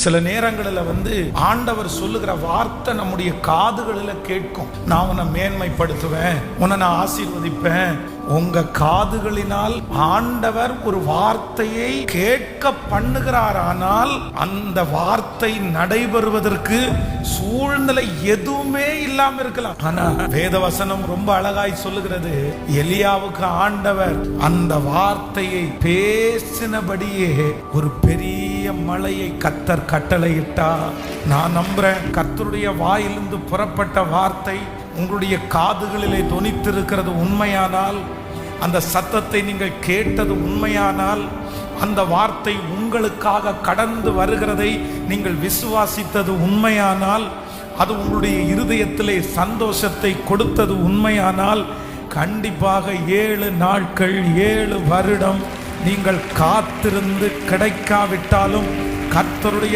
சில நேரங்களில் ஆண்டவர் சொல்லுகிற வார்த்தை நம்முடைய காதுகளில் கேட்கும். நான் உன்னை மேன்மைப்படுத்துவேன், உன்னை நான் ஆசீர்வதிப்பேன். உங்க காதுகளினால் ஆண்டவர் ஒரு வார்த்தையை கேட்க பண்ணுகிறார். ஆனால் அந்த வார்த்தை நடைபெறுவதற்கு சூழ்நிலை எதுவுமே இல்லாம இருக்கலாம். ஆனா வேதவசனம் ரொம்ப அழகாய் சொல்லுகிறது, எலியாவுக்கு ஆண்டவர் அந்த வார்த்தையை பேசினபடியே ஒரு பெரிய மழையை கர்த்தர் கட்டளையிட்டார். நான் நம்புறேன், கர்த்தருடைய வாயிலிருந்து புறப்பட்ட வார்த்தை உங்களுடைய காதுகளிலே தொனித்திருக்கிறது உண்மையானால், அந்த சத்தத்தை நீங்கள் கேட்டது உண்மையானால், அந்த வார்த்தை உங்களுக்காக கடந்து வருகிறதை நீங்கள் விசுவாசித்தது உண்மையானால், அது உங்களுடைய இருதயத்திலே சந்தோஷத்தை கொடுத்தது உண்மையானால், கண்டிப்பாக 7 நாட்கள் 7 வருடம் நீங்கள் காத்திருந்து கிடைக்காவிட்டாலும் கர்த்தருடைய